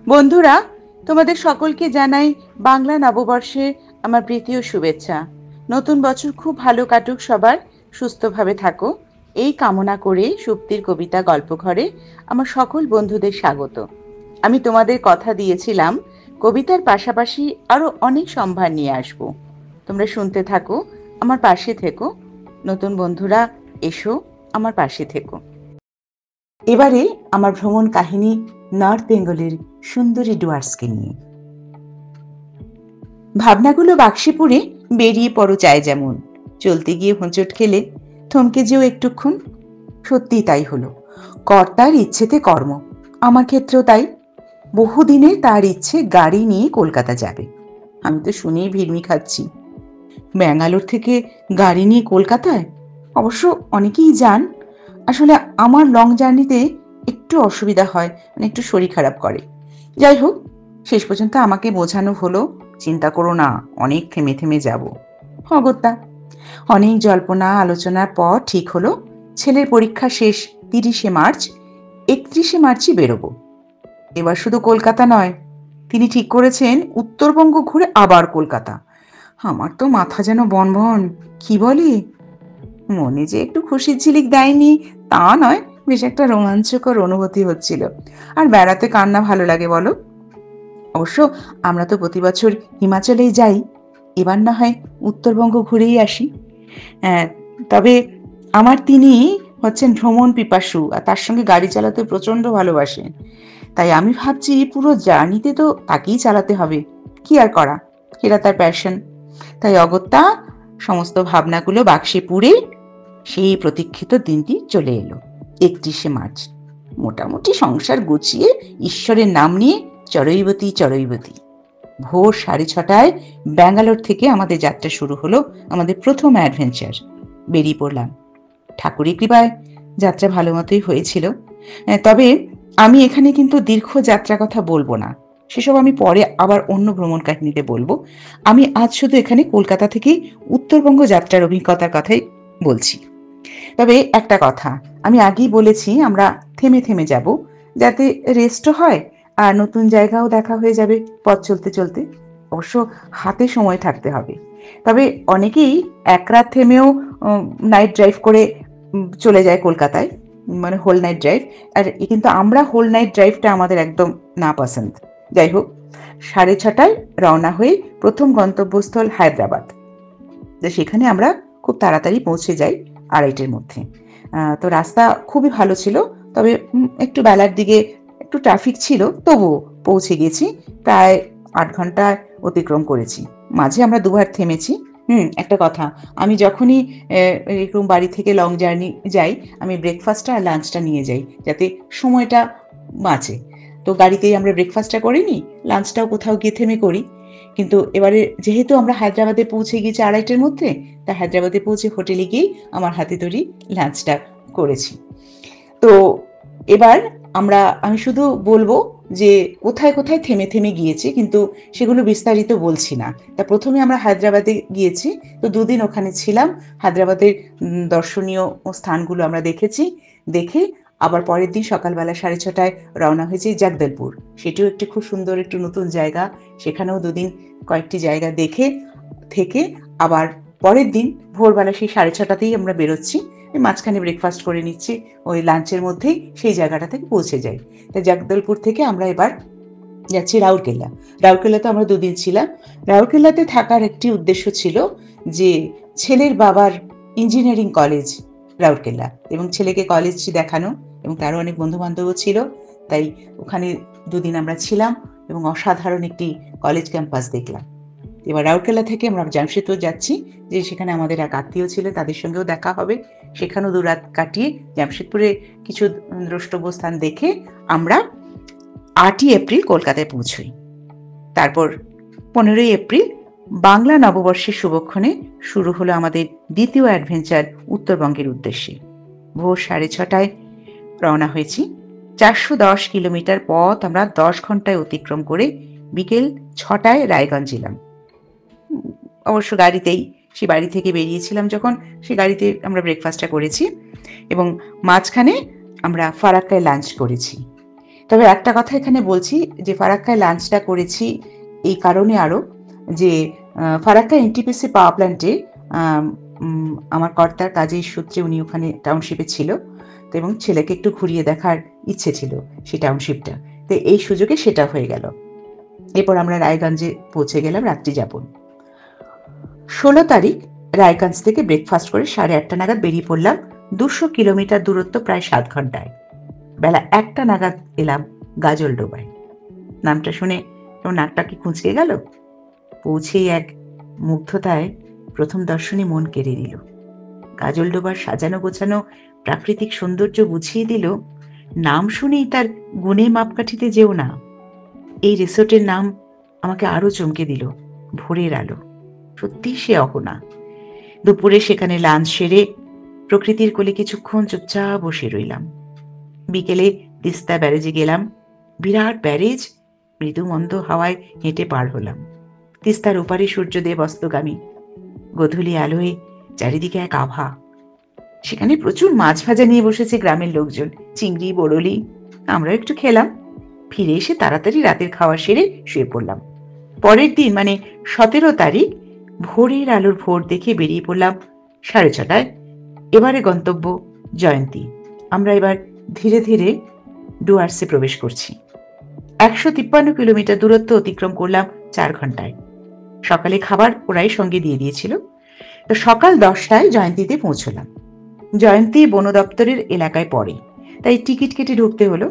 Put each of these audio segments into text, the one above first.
বন্ধুরা, তোমাদের সকলকে জানাই বাংলা নববর্ষে আমার প্রীতি ও শুভেচ্ছা। নতুন বছর খুব ভালো কাটুক, সবার সুস্থভাবে থাকো এই কামনা করে সুপ্তির কবিতা গল্পঘরে আমার সকল বন্ধুদের স্বাগত। আমি তোমাদের কথা দিয়েছিলাম কবিতার পাশাপাশি আরো অনেক সম্ভার নিয়ে আসব। তোমরা শুনতে থাকো, আমার পাশে থেকো। নতুন বন্ধুরা, এসো, আমার পাশে থেকো। এবারে আমার ভ্রমণ কাহিনী নর্থ বেঙ্গলের সুন্দরী ডুয়ার্সকে নিয়ে। ভাবনাগুলো বাক্সে পুরে বেরিয়ে পড়ো চায় যেমন, চলতে গিয়ে হোঁচট খেলে থমকে যেও একটুক্ষণ। সত্যি তাই হলো, কর্তার ইচ্ছেতে কর্ম। আমার ক্ষেত্রেও তাই। বহুদিনের তার ইচ্ছে গাড়ি নিয়ে কলকাতা যাবে। আমি তো শুনেই ভিড়মি খাচ্ছি। ব্যাঙ্গালোর থেকে গাড়ি নিয়ে কলকাতায়? অবশ্য অনেকেই যান। আসলে আমার লং জার্নিতে একটু অসুবিধা হয়, মানে একটু শরীর খারাপ করে। যাই হোক, শেষ পর্যন্ত আমাকে বোঝানো হলো, চিন্তা করো না, অনেক থেমে থেমে যাব। অগত্যা অনেক জল্পনা আলোচনার পর ঠিক হলো ছেলের পরীক্ষা শেষ 30শে মার্চ, 31শে মার্চই বেরোবো। এবার শুধু কলকাতা নয়, তিনি ঠিক করেছেন উত্তরবঙ্গ ঘুরে আবার কলকাতা। আমার তো মাথা যেন বনবন। কি বলে, মনে যে একটু খুশির ঝিলিক দেয়নি তা নয়, বেশ একটা রোমাঞ্চকর অনুভূতি হচ্ছিল। আর বেড়াতে কার না ভালো লাগে বলো। অবশ্য আমরা তো প্রতি বছর হিমাচলেই যাই, এবার না হয় উত্তরবঙ্গ ঘুরেই আসি। তবে আমার তিনি হচ্ছেন ভ্রমণ পিপাসু, আর তার সঙ্গে গাড়ি চালাতে প্রচন্ড ভালোবাসেন। তাই আমি ভাবছি পুরো জার্নিতে তো তাকেই চালাতে হবে। কি আর করা, এরা তার প্যাশন। তাই অগত্যা সমস্ত ভাবনাগুলো বাক্সে পুরে সেই প্রতীক্ষিত দিনটি চলে এলো, 31শে মার্চ। মোটামুটি সংসার গুছিয়ে ঈশ্বরের নাম নিয়ে চড়ৈবতী চড়ৈবতী। ভোর 6:30টায় ব্যাঙ্গালোর থেকে আমাদের যাত্রা শুরু হলো, আমাদের প্রথম অ্যাডভেঞ্চার। বেরিয়ে পড়লাম। ঠাকুরের কৃপায় যাত্রা ভালো মতোই হয়েছিল। তবে আমি এখানে কিন্তু দীর্ঘ যাত্রা কথা বলবো না, সেসব আমি পরে আবার অন্য ভ্রমণ কাহিনীতে বলবো। আমি আজ শুধু এখানে কলকাতা থেকে উত্তরবঙ্গ যাত্রার অভিজ্ঞতার কথাই বলছি। তবে একটা কথা আমি আগেই বলেছি, আমরা থেমে থেমে যাব, যাতে রেস্টও হয় আর নতুন জায়গাও দেখা হয়ে যাবে পথ চলতে চলতে। অবশ্য হাতে সময় থাকতে হবে। তবে অনেকেই এক রাত থেমেও নাইট ড্রাইভ করে চলে যায় কলকাতায়, মানে হোল নাইট ড্রাইভ। আর কিন্তু আমরা হোল নাইট ড্রাইভটা আমাদের একদম না পছন্দ। যাই হোক, 6:30টায় রওনা হয়ে প্রথম গন্তব্যস্থল হায়দ্রাবাদ। তো সেখানে আমরা খুব তাড়াতাড়ি পৌঁছে যাই 2:30টার মধ্যে। তো রাস্তা খুবই ভালো ছিল, তবে একটু বেলার দিকে একটু ট্রাফিক ছিল, তবুও পৌঁছে গেছি। প্রায় 8 ঘন্টা অতিক্রম করেছি। মাঝে আমরা দুবার থেমেছি। একটা কথা, আমি যখনই এরকম বাড়ি থেকে লং জার্নি যাই, আমি ব্রেকফাস্টটা আর লাঞ্চটা নিয়ে যাই, যাতে সময়টা বাঁচে। তো গাড়িতেই আমরা ব্রেকফাস্টটা করে নিই, লাঞ্চটাও কোথাও গিয়ে থেমে করি। কিন্তু এবারে যেহেতু আমরা হায়দ্রাবাদে পৌঁছে গেছি 2:30টার মধ্যে, তা হায়দ্রাবাদে পৌঁছে হোটেলে গিয়েই আমার হাতে তৈরি লাঞ্চটা করেছি। তো এবার আমি শুধু বলবো যে কোথায় কোথায় থেমে থেমে গিয়েছি, কিন্তু সেগুলো বিস্তারিত বলছি না। তা প্রথমে আমরা হায়দ্রাবাদে গিয়েছি, তো 2 দিন ওখানে ছিলাম। হায়দ্রাবাদের দর্শনীয় স্থানগুলো আমরা দেখেছি। দেখে আবার পরের দিন সকালবেলা 6:30টায় রওনা হয়েছি জগদলপুর। সেটিও একটি খুব সুন্দর একটু নতুন জায়গা। সেখানেও 2 দিন কয়েকটি জায়গা দেখে থেকে আবার পরের দিন ভোরবেলা সেই 6:30টাতেই আমরা বেরোচ্ছি। মাঝখানে ব্রেকফাস্ট করে নিচ্ছি, ওই লাঞ্চের মধ্যেই সেই জায়গাটা থেকে পৌঁছে যাই। তাই জগদলপুর থেকে আমরা এবার যাচ্ছি রাউরকেল্লা। রাউরকেল্লাতে আমরা 2 দিন ছিলাম। রাউরকেল্লাতে থাকার একটি উদ্দেশ্য ছিল যে ছেলের বাবার ইঞ্জিনিয়ারিং কলেজ রাউরকেল্লা, এবং ছেলেকে কলেজ দেখানো, এবং তারও অনেক বন্ধু বান্ধবও ছিল। তাই ওখানে 2 দিন আমরা ছিলাম এবং অসাধারণ একটি কলেজ ক্যাম্পাস দেখলাম। এবার রাউরকেল্লা থেকে আমরা জামশেদপুর যাচ্ছি, যে সেখানে আমাদের এক আত্মীয় ছিল, তাদের সঙ্গেও দেখা হবে। সেখানেও 2 রাত কাটিয়ে জামশেদপুরে কিছু দ্রষ্টব্য স্থান দেখে আমরা 8ই এপ্রিল কলকাতায় পৌঁছই। তারপর 15ই এপ্রিল বাংলা নববর্ষের শুভক্ষণে শুরু হলো আমাদের দ্বিতীয় অ্যাডভেঞ্চার উত্তরবঙ্গের উদ্দেশ্যে। ভোর 6:30টায় রওনা হয়েছি। 410 কিলোমিটার পথ আমরা 10 ঘন্টায় অতিক্রম করে বিকেল 6টায় রায়গঞ্জ এলাম। অবশ্য গাড়িতেই, সে বাড়ি থেকে বেরিয়েছিলাম যখন, সে গাড়িতে আমরা ব্রেকফাস্টটা করেছি এবং মাঝখানে আমরা ফারাক্কায় লাঞ্চ করেছি। তবে একটা কথা এখানে বলছি যে ফারাক্কায় লাঞ্চটা করেছি এই কারণে আরো যে ফারাক্কা এনটিপিসি পাওয়ার প্ল্যান্টে আমার কর্তার কাজের সূত্রে উনি ওখানে টাউনশিপে ছিল, তো এবং ছেলেকে একটু ঘুরিয়ে দেখার ইচ্ছে ছিল সেই টাউনশিপটা, তো এই সুযোগে সেটা হয়ে গেল। এরপর আমরা রায়গঞ্জে পৌঁছে গেলাম রাত্রি যাপন। 16 তারিখ রায়গঞ্জ থেকে ব্রেকফাস্ট করে 8:30 নাগাদ বেরিয়ে পড়লাম 200 কিলোমিটার দূরত্ব, প্রায় 7 ঘন্টায়। বেলা 1টা নাগাদ এলাম গাজলডোবায়। নামটা শুনে তোমার নাকটা কি কুঁচকে গেল? পৌঁছেই এক মুগ্ধতায় প্রথম দর্শনে মন কেড়ে নিল। গাজলডোবার সাজানো গোছানো প্রাকৃতিক সৌন্দর্য বুঝিয়ে দিল, নাম শুনেই তার গুণে মাপকাঠিতে যেও না। এই রিসোর্টের নাম আমাকে আরো চমকে দিল, ভোরের আলো। সত্যি সে অহনা। দুপুরে সেখানে লাঞ্চ সেরে প্রকৃতির কোলে কিছুক্ষণ চুপচাপ বসে রইলাম। বিকেলে তিস্তা ব্যারেজে গেলাম। বিরাট ব্যারেজ, মৃদু মন্দ হাওয়ায় হেঁটে পার হলাম। তিস্তার ওপারে সূর্যদেব অস্তগামী। গোধূলি আলোয় চারিদিকে এক আভা। সেখানে প্রচুর মাছ ভাজা নিয়ে বসেছে গ্রামের লোকজন, চিংড়ি, বড়লি। আমরা একটু খেলাম। ফিরে এসে তাড়াতাড়ি রাতের খাওয়া সেরে শুয়ে পড়লাম। পরের দিন মানে 17 তারিখ ভোরের আলোর ভোর দেখে বেরিয়ে পড়লাম 6:30টায়। এবারে গন্তব্য জয়ন্তী। আমরা এবার ধীরে ধীরে ডুয়ার্সে প্রবেশ করছি। 153 কিলোমিটার দূরত্ব অতিক্রম করলাম 4 ঘন্টায়। সকালে খাবার ওরাই সঙ্গে দিয়ে দিয়েছিল। তো সকাল 10টায় জয়ন্তীতে পৌঁছলাম। জয়ন্তী বন দপ্তরের এলাকায় পড়ে, তাই টিকিট কেটে ঢুকতে হলো।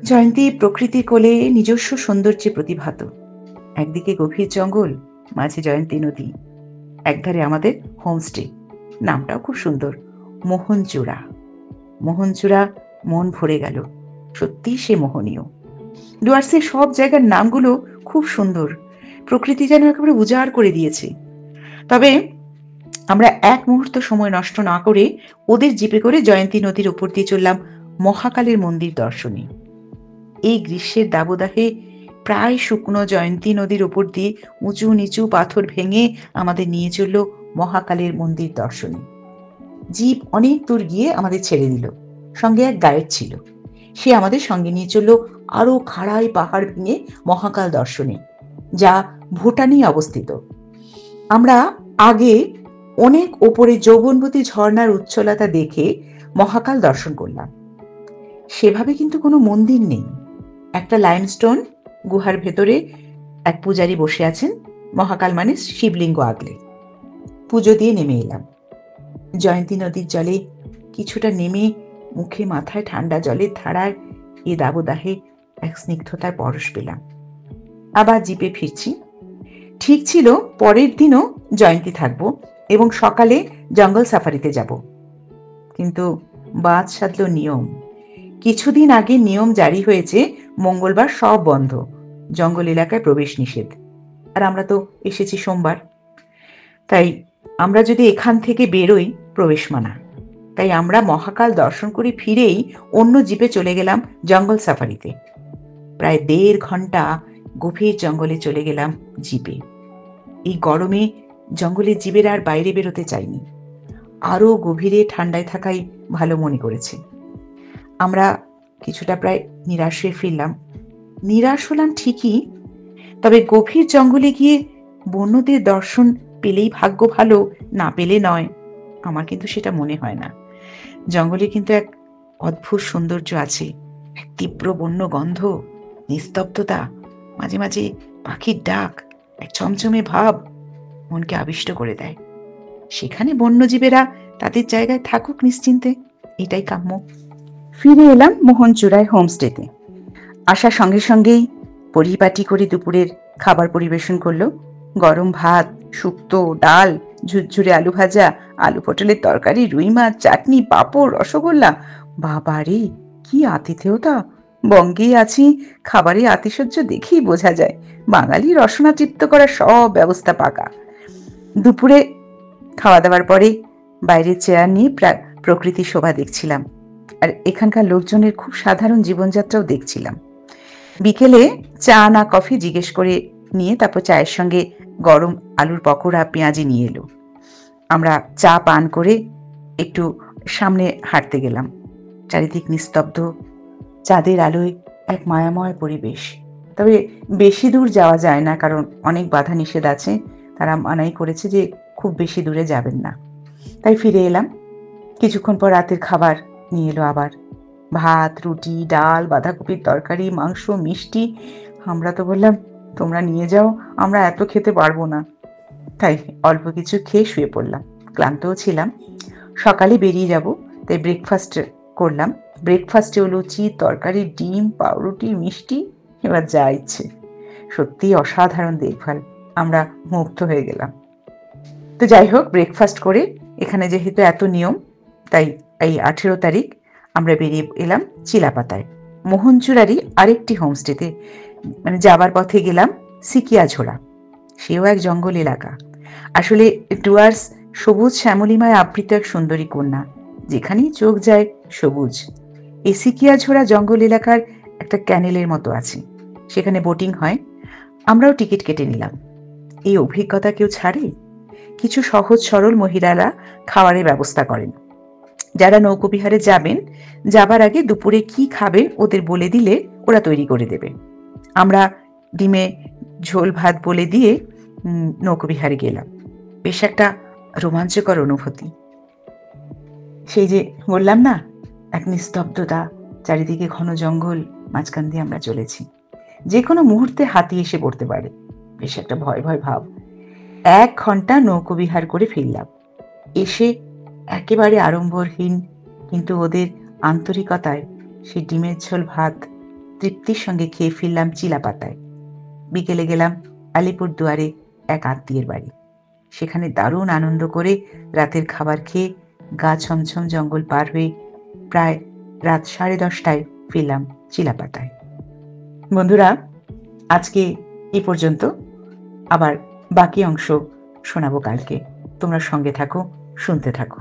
জয়ন্তী প্রকৃতি কোলে নিজস্ব সৌন্দর্যে প্রতিভাত। একদিকে গভীর জঙ্গল, মাঝে জয়ন্তী নদী, একধারে আমাদের হোমস্টে। নামটাও খুব সুন্দর, মোহনচূড়া। মোহনচূড়া, মন ভরে গেল। সত্যি সে মোহনীয়। ডুয়ার্সের সব জায়গার নামগুলো খুব সুন্দর, প্রকৃতি যেন একেবারে উজাড় করে দিয়েছে। তবে আমরা এক মুহূর্ত সময় নষ্ট না করে ওদের জিপে করে জয়ন্তী নদীর উপর দিয়ে চললাম মহাকালের মন্দির দর্শনে। এই গ্রীষ্মের দাবদাহে প্রায় শুকনো জয়ন্তী নদীর উপর দিয়ে উঁচু নিচু পাথর ভেঙে আমাদের নিয়ে চলল মহাকালের মন্দির দর্শনে। জিপ অনেক দূর গিয়ে আমাদের ছেড়ে দিল। সঙ্গে এক গাইড ছিল, সে আমাদের সঙ্গে নিয়ে চলল আরো খাড়াই পাহাড় ভেঙে মহাকাল দর্শনে, যা ভুটানে অবস্থিত। আমরা আগে অনেক ওপরে যৌবনবতী ঝর্ণার উচ্ছলতা দেখে মহাকাল দর্শন করলাম। সেভাবে কিন্তু কোনো মন্দির নেই। একটা লাইমস্টোন গুহার ভেতরে এক পূজারী বসে আছেন, মহাকাল মানে শিবলিঙ্গ আগলে। পুজো দিয়ে নেমে এলাম। জয়ন্তী নদীর জলে কিছুটা নেমে মুখে মাথায় ঠান্ডা জলের ধারায় এ দাবদাহে এক স্নিগ্ধতার পরশ পেলাম। আবার জিপে ফিরছি। ঠিক ছিল পরের দিনও জয়ন্তী থাকবো এবং সকালে জঙ্গল সাফারিতে যাব। কিন্তু বাদ সাধল নিয়ম। কিছুদিন আগে নিয়ম জারি হয়েছে, মঙ্গলবার সব বন্ধ, জঙ্গল এলাকায় প্রবেশ নিষেধ। আর আমরা তো এসেছি সোমবার, তাই আমরা যদি এখান থেকে বেরোই প্রবেশ মানা। তাই আমরা মহাকাল দর্শন করে ফিরেই অন্য জিপে চলে গেলাম জঙ্গল সাফারিতে। প্রায় 1.5 ঘন্টা গভীর জঙ্গলে চলে গেলাম জিপে। এই গরমে জঙ্গলের জীবের আর বাইরে বেরোতে চাইনি, আরো গভীরে ঠান্ডায় থাকাই ভালো মনে করেছে। আমরা কিছুটা প্রায় নিরাশ হয়ে ফিরলাম। নিরাশ হলাম ঠিকই, তবে গভীর জঙ্গলে গিয়ে বন্যদের দর্শন পেলেই ভাগ্য ভালো, না পেলে নয়। আমার কিন্তু সেটা মনে হয় না। জঙ্গলে কিন্তু এক অদ্ভুত সৌন্দর্য আছে, এক তীব্র বন্য গন্ধ, নিস্তব্ধতা, মাঝে মাঝে পাখির ডাক, এক চমচমে ভাব মনকে আবিষ্ট করে দেয়। সেখানে বন্যজীবেরা তাদের জায়গায় থাকুক নিশ্চিন্তে, এটাই কাম্য। ফিরে এলাম মোহনচূড়ায় হোমস্টেতে। আসার সঙ্গে সঙ্গেই পরিপাটি করে দুপুরের খাবার পরিবেশন করলো। গরম ভাত, শুক্তো, ডাল, ঝুরঝুরে আলু ভাজা, আলু পটলের তরকারি, রুই মাছ, চাটনি, পাঁপড়, রসগোল্লা। বাবারে কি আতিথেয়তা! বঙ্গেই আছি, খাবারে আতিশয্য দেখেই বোঝা যায় বাঙালি রসনা তৃপ্ত করার সব ব্যবস্থা পাকা। দুপুরে খাওয়া দাওয়ার পরে বাইরে চেয়ার নিয়ে প্রকৃতি শোভা দেখছিলাম, আর এখানকার লোকজনের খুব সাধারণ জীবনযাত্রাও দেখছিলাম। বিকেলে চা না কফি জিজ্ঞেস করে নিয়ে তারপর চায়ের সঙ্গে গরম আলুর পকোড়া, পেঁয়াজি নিয়ে এলো। আমরা চা পান করে একটু সামনে হাঁটতে গেলাম। চারিদিক নিস্তব্ধ, চাঁদের আলোয় এক মায়াময় পরিবেশ। তবে বেশি দূর যাওয়া যায় না, কারণ অনেক বাধা নিষেধ আছে। তারা মানাই করেছে যে খুব বেশি দূরে যাবেন না। তাই ফিরে এলাম। কিছুক্ষণ পর রাতের খাবার নিয়ে এলো আবার। ভাত, রুটি, ডাল, বাঁধাকপির তরকারি, মাংস, মিষ্টি। আমরা তো বললাম, তোমরা নিয়ে যাও, আমরা এত খেতে পারবো না। তাই অল্প কিছু খেয়ে শুয়ে পড়লাম। ক্লান্তও ছিলাম। সকালে বেরিয়ে যাব, তাই ব্রেকফাস্ট করলাম। ব্রেকফাস্টেও লুচি, তরকারি, ডিম, পাউরুটি, মিষ্টি, এবার যা ইচ্ছে। সত্যিই অসাধারণ দেখভাল। আমরা মুগ্ধ হয়ে গেলাম। তো যাই হোক, ব্রেকফাস্ট করে, এখানে যেহেতু এত নিয়ম, তাই এই 18 তারিখ আমরা বেরিয়ে এলাম চিলাপাতায়, মোহনচুরারই আরেকটি হোমস্টেতে। মানে যাবার পথে গেলাম সিকিয়াঝোড়া। সেও এক জঙ্গল এলাকা। আসলে ডুয়ার্স সবুজ শ্যামলিমায় আবৃত এক সুন্দরী কন্যা, যেখানেই চোখ যায় সবুজ। এই সিকিয়াঝোড়া জঙ্গল এলাকার একটা ক্যানেলের মতো আছে, সেখানে বোটিং হয়। আমরাও টিকিট কেটে নিলাম। এই অভিজ্ঞতা কেউ ছাড়ে? কিছু সহজ সরল মহিলারা খাবারের ব্যবস্থা করেন। যারা নৌকোবিহারে যাবেন, যাবার আগে দুপুরে কি খাবেন ওদের বলে দিলে ওরা তৈরি করে দেবে। আমরা ডিমে ঝোল ভাত বলে দিয়ে নৌকোবিহারে গেলাম। বেশ একটা রোমাঞ্চকর অনুভূতি। সেই যে বললাম না, এক নিস্তব্ধতা, চারিদিকে ঘন জঙ্গল, মাঝখান দিয়ে আমরা চলেছি। যে কোনো মুহূর্তে হাতি এসে পড়তে পারে। বেশ একটা ভয় ভয় ভাব। 1 ঘন্টা নৌকোবিহার করে ফিরলাম। এসে একেবারে আড়ম্বরহীন, কিন্তু ওদের আন্তরিকতায় সেই ডিমের ঝোল ভাত তৃপ্তির সঙ্গে খেয়ে ফিরলাম চিলাপাতায়। বিকেলে গেলাম আলিপুরদুয়ারে এক আত্মীয়ের বাড়ি। সেখানে দারুণ আনন্দ করে রাতের খাবার খেয়ে গা ছমছম জঙ্গল পার হয়ে প্রায় রাত 10:30টায় ফিরলাম চিলাপাতায়। বন্ধুরা, আজকে এই পর্যন্ত। আবার বাকি অংশ শোনাবো কালকে। তোমরা সঙ্গে থাকো, শুনতে থাকো।